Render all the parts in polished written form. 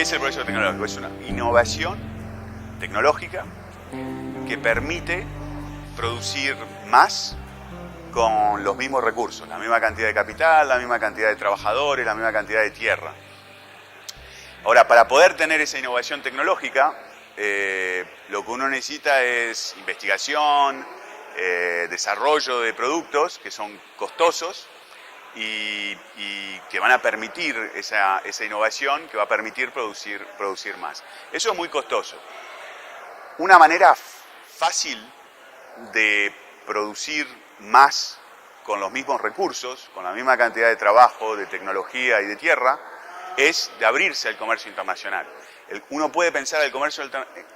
¿Qué es el progreso tecnológico? Es una innovación tecnológica que permite producir más con los mismos recursos, la misma cantidad de capital, la misma cantidad de trabajadores, la misma cantidad de tierra. Ahora, para poder tener esa innovación tecnológica, lo que uno necesita es investigación, desarrollo de productos que son costosos y que van a permitir esa innovación, que va a permitir producir más. Eso es muy costoso. Una manera fácil de producir más con los mismos recursos, con la misma cantidad de trabajo, de tecnología y de tierra, es de abrirse al comercio internacional. Uno puede pensar el comercio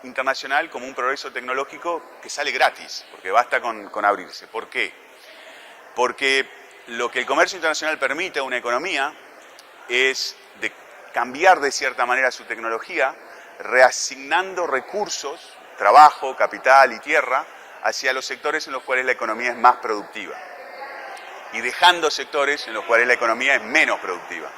internacional como un progreso tecnológico que sale gratis, porque basta con abrirse. ¿Por qué? Porque lo que el comercio internacional permite a una economía es de cambiar de cierta manera su tecnología, reasignando recursos, trabajo, capital y tierra, hacia los sectores en los cuales la economía es más productiva y dejando sectores en los cuales la economía es menos productiva.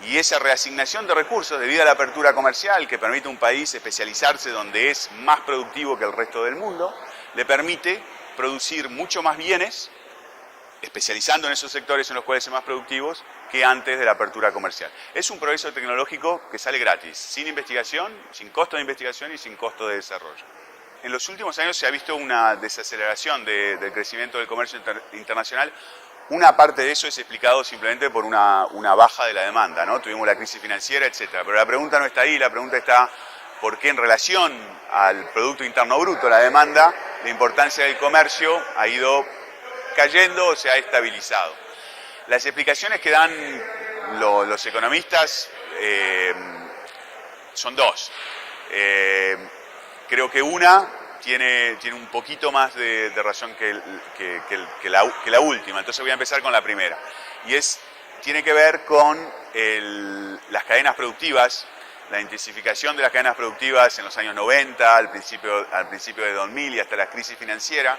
Y esa reasignación de recursos, debido a la apertura comercial que permite a un país especializarse donde es más productivo que el resto del mundo, le permite producir mucho más bienes, especializando en esos sectores en los cuales son más productivos, que antes de la apertura comercial. Es un progreso tecnológico que sale gratis, sin investigación, sin costo de investigación y sin costo de desarrollo. En los últimos años se ha visto una desaceleración del crecimiento del comercio internacional. Una parte de eso es explicado simplemente por una baja de la demanda, ¿no? Tuvimos la crisis financiera, etc. Pero la pregunta no está ahí, la pregunta está por qué en relación al Producto Interno Bruto, la demanda, la importancia del comercio ha ido cayendo o se ha estabilizado. Las explicaciones que dan los economistas son dos. Creo que una tiene un poquito más de razón que la última, entonces voy a empezar con la primera. Y tiene que ver con las cadenas productivas, la intensificación de las cadenas productivas en los años 90, al principio de 2000 y hasta la crisis financiera,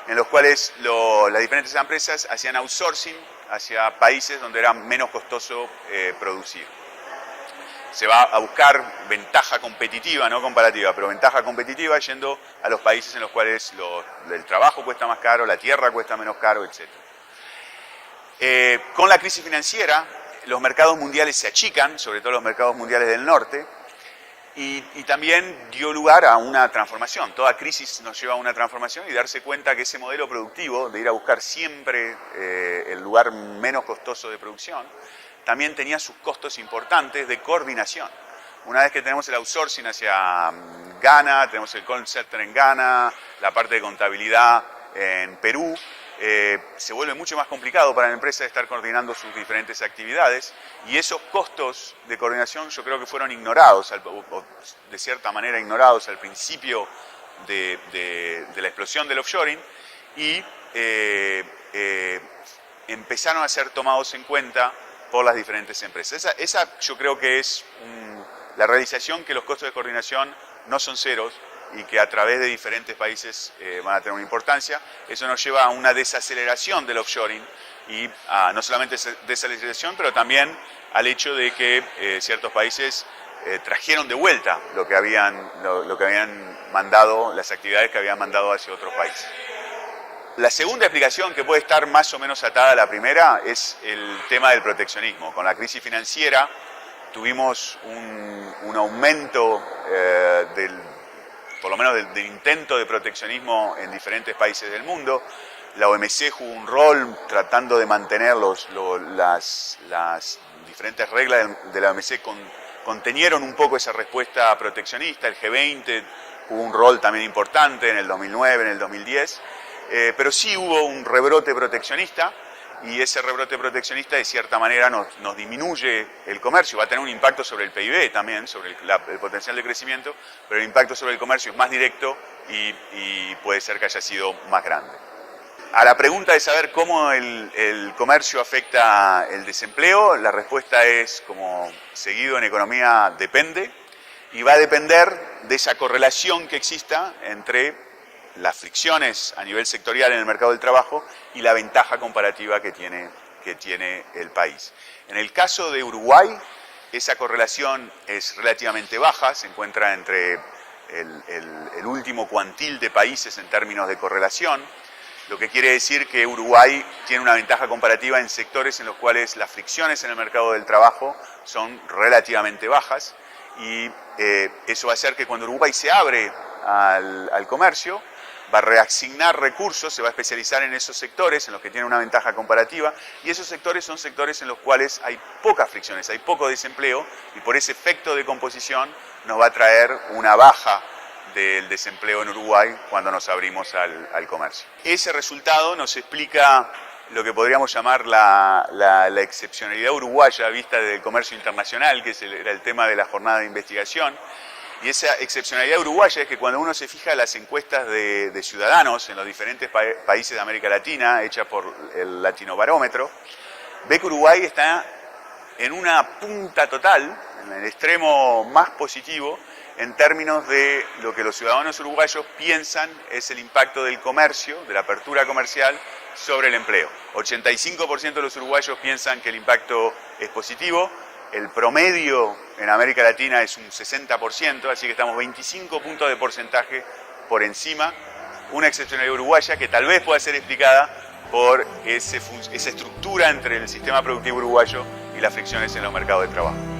en los cuales las diferentes empresas hacían outsourcing hacia países donde era menos costoso producir. Se va a buscar ventaja competitiva, no comparativa, pero ventaja competitiva yendo a los países en los cuales el trabajo cuesta más caro, la tierra cuesta menos caro, etc. Con la crisis financiera, los mercados mundiales se achican, sobre todo los mercados mundiales del norte, y también dio lugar a una transformación. Toda crisis nos lleva a una transformación y darse cuenta que ese modelo productivo de ir a buscar siempre el lugar menos costoso de producción, también tenía sus costos importantes de coordinación. Una vez que tenemos el outsourcing hacia Ghana, tenemos el call center en Ghana, la parte de contabilidad en Perú, se vuelve mucho más complicado para la empresa estar coordinando sus diferentes actividades y esos costos de coordinación yo creo que fueron ignorados, o de cierta manera ignorados al principio de la explosión del offshoring y empezaron a ser tomados en cuenta por las diferentes empresas. Esa yo creo que es la realización que los costos de coordinación no son ceros y que a través de diferentes países van a tener una importancia. Eso nos lleva a una desaceleración del offshoring y no solamente desaceleración, pero también al hecho de que ciertos países trajeron de vuelta lo que habían mandado, las actividades que habían mandado hacia otros países. La segunda explicación, que puede estar más o menos atada a la primera, es el tema del proteccionismo. Con la crisis financiera tuvimos un aumento por lo menos del intento de proteccionismo en diferentes países del mundo. La OMC jugó un rol tratando de mantener las diferentes reglas de la OMC, contenieron un poco esa respuesta proteccionista. El G20 jugó un rol también importante en el 2009, en el 2010. Pero sí hubo un rebrote proteccionista y ese rebrote proteccionista de cierta manera nos disminuye el comercio, va a tener un impacto sobre el PIB también, sobre el potencial de crecimiento, pero el impacto sobre el comercio es más directo y puede ser que haya sido más grande. A la pregunta de saber cómo el comercio afecta el desempleo, la respuesta es, como seguido en economía, depende, y va a depender de esa correlación que exista entre las fricciones a nivel sectorial en el mercado del trabajo y la ventaja comparativa que tiene el país. En el caso de Uruguay, Esa correlación es relativamente baja, se encuentra entre el último cuantil de países en términos de correlación, lo que quiere decir que Uruguay tiene una ventaja comparativa en sectores en los cuales las fricciones en el mercado del trabajo son relativamente bajas, y eso va a hacer que cuando Uruguay se abre al comercio, va a reasignar recursos, se va a especializar en esos sectores en los que tiene una ventaja comparativa, y esos sectores son sectores en los cuales hay pocas fricciones, hay poco desempleo, y por ese efecto de composición nos va a traer una baja del desempleo en Uruguay cuando nos abrimos al comercio. Ese resultado nos explica lo que podríamos llamar la excepcionalidad uruguaya vista desde el comercio internacional, que era el tema de la jornada de investigación. Y esa excepcionalidad uruguaya es que cuando uno se fija en las encuestas de ciudadanos en los diferentes países de América Latina, hechas por el Latinobarómetro, ve que Uruguay está en una punta total, en el extremo más positivo, en términos de lo que los ciudadanos uruguayos piensan es el impacto del comercio, de la apertura comercial, sobre el empleo. 85% de los uruguayos piensan que el impacto es positivo. El promedio en América Latina es un 60%, así que estamos 25 puntos de porcentaje por encima. Una excepcionalidad uruguaya que tal vez pueda ser explicada por esa estructura entre el sistema productivo uruguayo y las fricciones en los mercados de trabajo.